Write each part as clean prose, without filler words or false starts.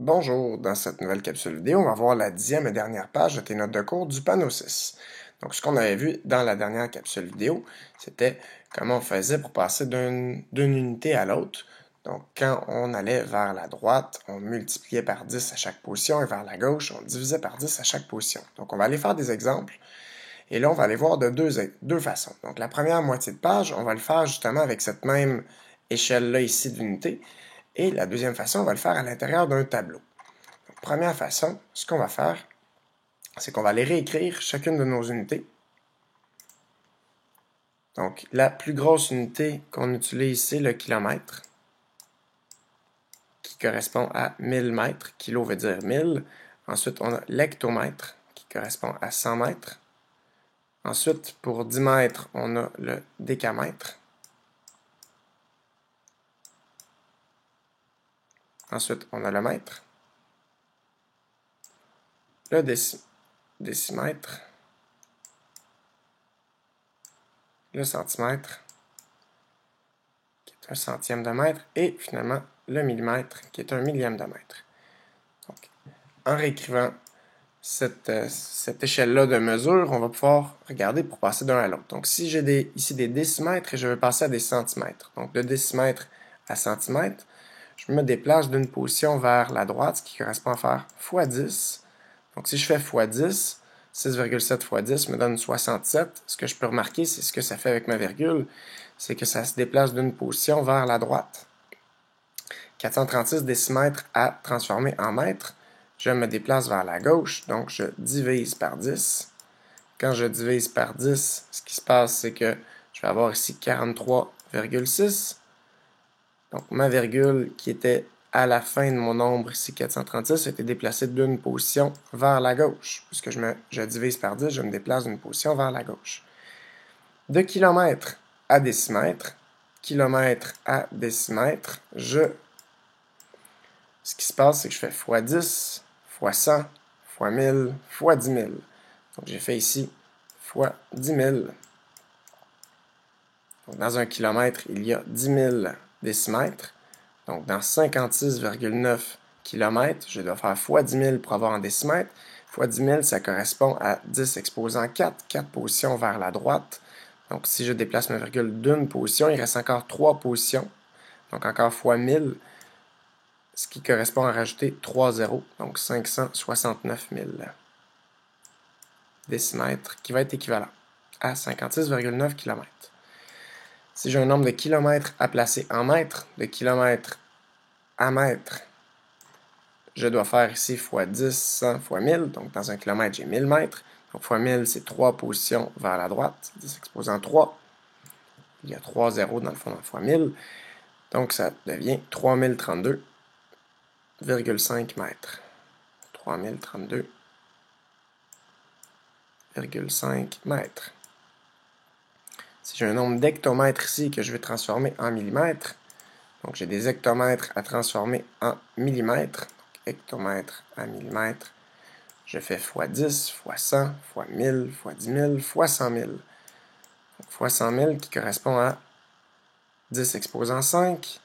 Bonjour, dans cette nouvelle capsule vidéo, on va voir la 10e et dernière page de tes notes de cours du panneau 6. Donc, ce qu'on avait vu dans la dernière capsule vidéo, c'était comment on faisait pour passer d'une unité à l'autre. Donc, quand on allait vers la droite, on multipliait par 10 à chaque position et vers la gauche, on divisait par 10 à chaque position. Donc, on va aller faire des exemples. Et là, on va aller voir de deux façons. Donc, la première moitié de page, on va le faire justement avec cette même échelle-là ici d'unité. Et la deuxième façon, on va le faire à l'intérieur d'un tableau. Donc, première façon, ce qu'on va faire, c'est qu'on va aller réécrire chacune de nos unités. Donc, la plus grosse unité qu'on utilise, c'est le kilomètre, qui correspond à 1000 mètres. Kilo veut dire 1000. Ensuite, on a l'hectomètre, qui correspond à 100 mètres. Ensuite, pour 10 mètres, on a le décamètre. Ensuite, on a le mètre, le décimètre, le centimètre, qui est un centième de mètre, et finalement le millimètre, qui est un millième de mètre. Donc, en réécrivant cette échelle-là de mesure, on va pouvoir regarder pour passer d'un à l'autre. Donc, si j'ai ici des décimètres et je veux passer à des centimètres, donc de décimètre à centimètre, je me déplace d'une position vers la droite, ce qui correspond à faire x 10. Donc, si je fais x 10, 6,7 x 10 me donne 67. Ce que je peux remarquer, c'est ce que ça fait avec ma virgule, c'est que ça se déplace d'une position vers la droite. 436 décimètres à transformer en mètres. Je me déplace vers la gauche, donc je divise par 10. Quand je divise par 10, ce qui se passe, c'est que je vais avoir ici 43,6. Donc, ma virgule qui était à la fin de mon nombre, ici 436, a été déplacée d'une position vers la gauche. Puisque je divise par 10, je me déplace d'une position vers la gauche. De kilomètre à décimètre, kilomètre à décimètre, ce qui se passe, c'est que je fais x 10, x 100, x 1000, x 10 000. Donc, j'ai fait ici x 10 000. Donc, dans un kilomètre, il y a 10 000 décimètres. Donc, dans 56,9 km, je dois faire x 10 000 pour avoir en décimètres. X 10 000, ça correspond à 10 exposant 4, 4 positions vers la droite. Donc, si je déplace ma virgule d'une position, il reste encore 3 positions. Donc, encore x 1000, ce qui correspond à rajouter 3 zéros. Donc, 569 000 décimètres, qui va être équivalent à 56,9 km. Si j'ai un nombre de kilomètres à placer en mètres, de kilomètres à mètre, je dois faire ici x 10, 100, x 1000. Donc, dans un kilomètre, j'ai 1000 mètres. Donc, x 1000, c'est 3 positions vers la droite. 10 exposant 3. Il y a 3 zéros dans le fond dans x 1000. Donc, ça devient 3032,5 mètres. 3032,5 mètres. Si j'ai un nombre d'hectomètres ici que je veux transformer en millimètres, donc j'ai des hectomètres à transformer en millimètres, donc hectomètre à millimètre, je fais x 10, x 100, x 1000, x 10 000, x 100 000. Donc, x 100 000 qui correspond à 10 exposant 5.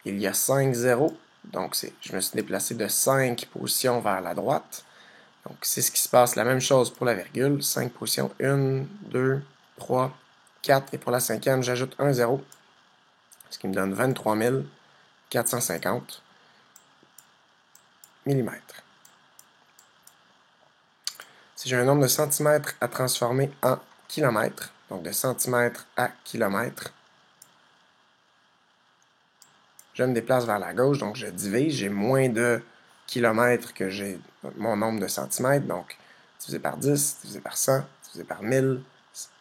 Il y a 5 zéros, donc je me suis déplacé de 5 positions vers la droite. Donc, c'est ce qui se passe, la même chose pour la virgule. 5 positions, 1, 2, 3, 4. Et pour la cinquième, j'ajoute un zéro, ce qui me donne 23 450 mm. Si j'ai un nombre de centimètres à transformer en kilomètres, donc de centimètres à kilomètres, je me déplace vers la gauche, donc je divise, j'ai moins de kilomètres que j'ai mon nombre de centimètres, donc divisé par 10, divisé par 100, divisé par 1000,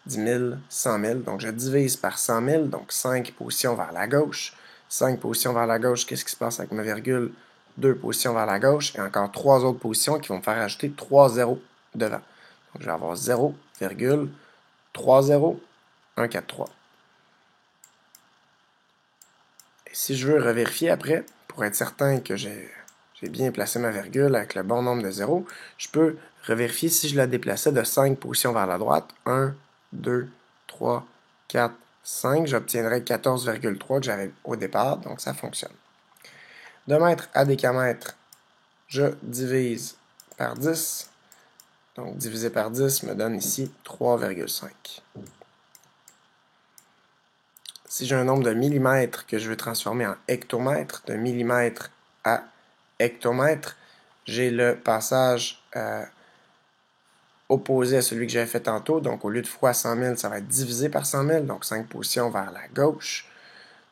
10 000, 100 000, donc je divise par 100 000, donc 5 positions vers la gauche. 5 positions vers la gauche, qu'est-ce qui se passe avec ma virgule? 2 positions vers la gauche, et encore 3 autres positions qui vont me faire ajouter 3 zéros devant. Donc je vais avoir 0,30,143. Et si je veux revérifier après, pour être certain que j'ai bien placé ma virgule avec le bon nombre de zéros, je peux revérifier si je la déplaçais de 5 positions vers la droite. 1, 2, 3, 4, 5. J'obtiendrai 14,3 que j'avais au départ, donc ça fonctionne. De mètre à décamètre, je divise par 10. Donc, divisé par 10 me donne ici 3,5. Si j'ai un nombre de millimètres que je veux transformer en hectomètres, de millimètre à hectomètre, j'ai le passage opposé à celui que j'avais fait tantôt. Donc, au lieu de fois 100 000, ça va être divisé par 100 000. Donc, 5 positions vers la gauche.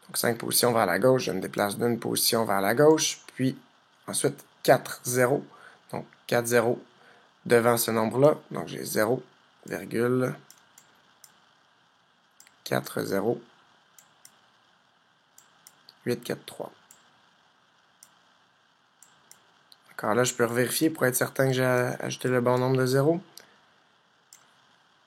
Donc, 5 positions vers la gauche, je me déplace d'une position vers la gauche. Puis, ensuite, 4 zéros. Donc, 4 zéros devant ce nombre-là. Donc, j'ai 0,40843. Encore là, je peux revérifier pour être certain que j'ai ajouté le bon nombre de zéros.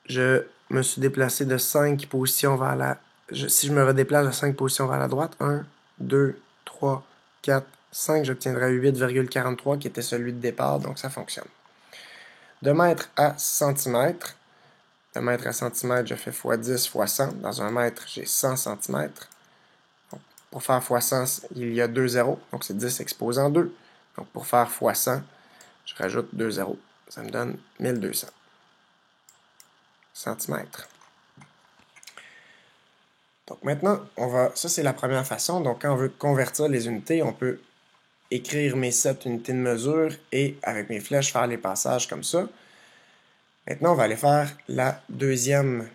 Je me suis déplacé de 5 positions vers la... si je me redéplace de 5 positions vers la droite, 1, 2, 3, 4, 5, j'obtiendrai 8,43 qui était celui de départ, donc ça fonctionne. De mètre à centimètre. De mètre à centimètre, je fais x 10 x 100. Dans un mètre, j'ai 100 cm. Donc, pour faire x 100, il y a 2 zéros. Donc, c'est 10 exposé en 2. Donc, pour faire x 100, je rajoute 2 zéros. Ça me donne 1200 cm. Donc, maintenant, ça, c'est la première façon. Donc, quand on veut convertir les unités, on peut écrire mes 7 unités de mesure et, avec mes flèches, faire les passages comme ça. Maintenant, on va aller faire la deuxième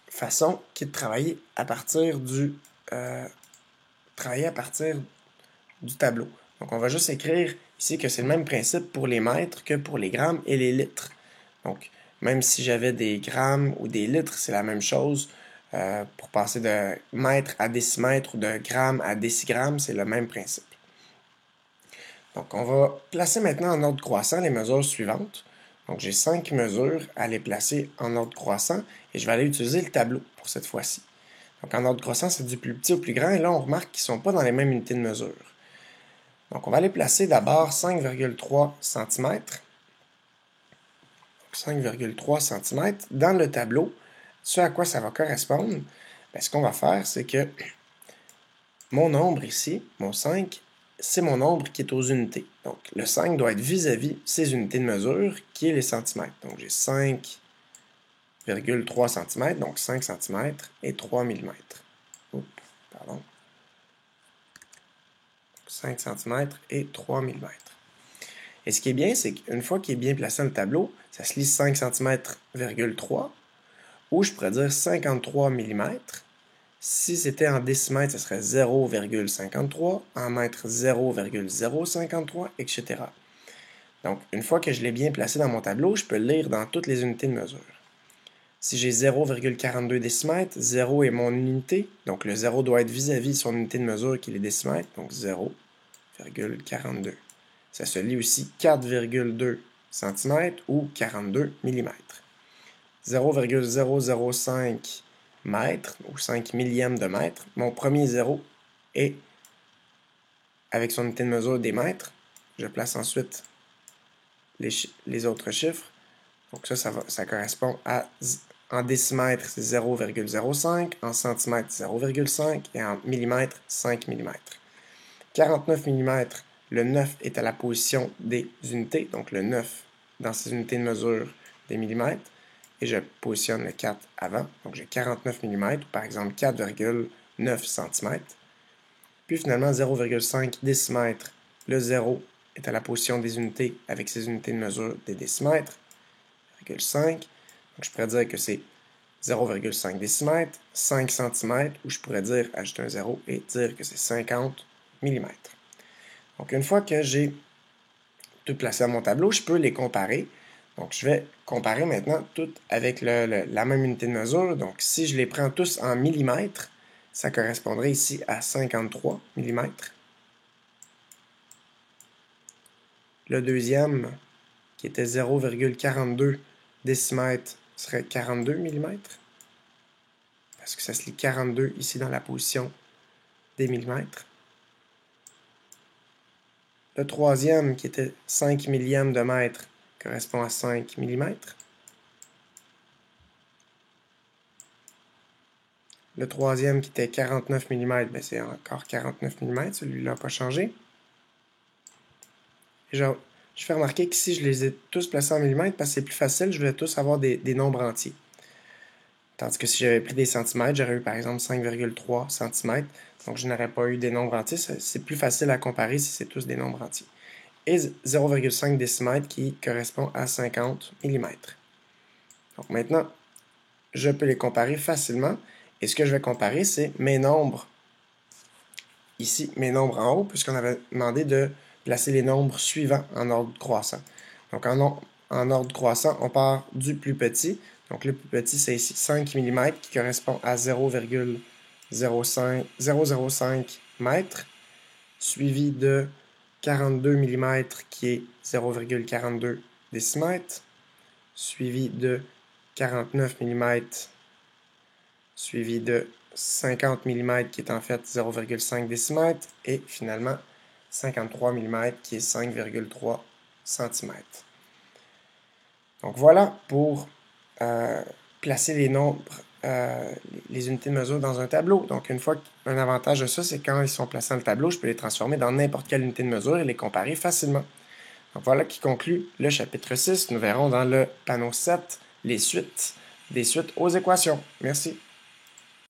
façon, qui est de travailler à partir du tableau. Donc, on va juste écrire ici que c'est le même principe pour les mètres que pour les grammes et les litres. Donc, même si j'avais des grammes ou des litres, c'est la même chose. Pour passer de mètre à décimètre ou de gramme à décigramme, c'est le même principe. Donc, on va placer maintenant en ordre croissant les mesures suivantes. Donc, j'ai 5 mesures à les placer en ordre croissant et je vais aller utiliser le tableau pour cette fois-ci. Donc, en ordre croissant, c'est du plus petit au plus grand et là, on remarque qu'ils ne sont pas dans les mêmes unités de mesure. Donc, on va aller placer d'abord 5,3 cm. 5,3 cm dans le tableau. Ce à quoi ça va correspondre, bien, ce qu'on va faire, c'est que mon nombre ici, mon 5, c'est mon nombre qui est aux unités. Donc, le 5 doit être vis-à-vis ces unités de mesure, qui est les centimètres. Donc, j'ai 5,3 cm, donc 5 cm et 3 mm. Oups, pardon. 5 cm et 3 mm. Et ce qui est bien, c'est qu'une fois qu'il est bien placé dans le tableau, ça se lit 5 cm,3, ou je pourrais dire 53 mm. Si c'était en décimètres, ce serait 0,53, en mètres 0,053, etc. Donc, une fois que je l'ai bien placé dans mon tableau, je peux le lire dans toutes les unités de mesure. Si j'ai 0,42 décimètres, 0 est mon unité, donc le 0 doit être vis-à-vis son unité de mesure qui est les décimètres, donc 0,42. Ça se lit aussi 4,2 cm ou 42 mm. 0,005 mètres ou 5 millièmes de mètre. Mon premier 0 est avec son unité de mesure des mètres. Je place ensuite les autres chiffres. Donc ça correspond à, en décimètres, c'est 0,05, en centimètres, 0,5 et en millimètres, 5 mm. 49 mm, le 9 est à la position des unités, donc le 9 dans ces unités de mesure des millimètres, et je positionne le 4 avant, donc j'ai 49 mm, ou par exemple 4,9 cm. Puis finalement 0,5 décimètres, le 0 est à la position des unités avec ses unités de mesure des décimètres, 0,5, donc je pourrais dire que c'est 0,5 décimètres, 5 cm, ou je pourrais dire, ajouter un 0 et dire que c'est 50 mm. Donc, une fois que j'ai tout placé à mon tableau, je peux les comparer. Donc, je vais comparer maintenant toutes avec la même unité de mesure. Donc, si je les prends tous en millimètres, ça correspondrait ici à 53 mm. Le deuxième, qui était 0,42 décimètres, serait 42 mm. Parce que ça se lit 42 ici dans la position des millimètres. Le troisième, qui était 5 millièmes de mètre, correspond à 5 mm. Le troisième, qui était 49 mm, c'est encore 49 mm, celui-là n'a pas changé. je fais remarquer qu'ici, je les ai tous placés en millimètres parce que c'est plus facile, je vais tous avoir des nombres entiers. Tandis que si j'avais pris des centimètres, j'aurais eu par exemple 5,3 cm. Donc je n'aurais pas eu des nombres entiers. C'est plus facile à comparer si c'est tous des nombres entiers. Et 0,5 décimètres qui correspond à 50 mm. Donc maintenant, je peux les comparer facilement. Et ce que je vais comparer, c'est mes nombres. Ici, mes nombres en haut, puisqu'on avait demandé de placer les nombres suivants en ordre croissant. Donc en ordre croissant, on part du plus petit. Donc le plus petit, c'est ici 5 mm qui correspond à 0,005 mètres, suivi de 42 mm qui est 0,42 décimètres, suivi de 49 mm, suivi de 50 mm qui est en fait 0,5 décimètres, et finalement 53 mm qui est 5,3 cm. Donc voilà pour placer les nombres, les unités de mesure dans un tableau. Donc une fois qu'un avantage de ça, c'est quand ils sont placés dans le tableau, je peux les transformer dans n'importe quelle unité de mesure et les comparer facilement. Donc voilà qui conclut le chapitre 6. Nous verrons dans le panneau 7 les suites, des suites aux équations. Merci.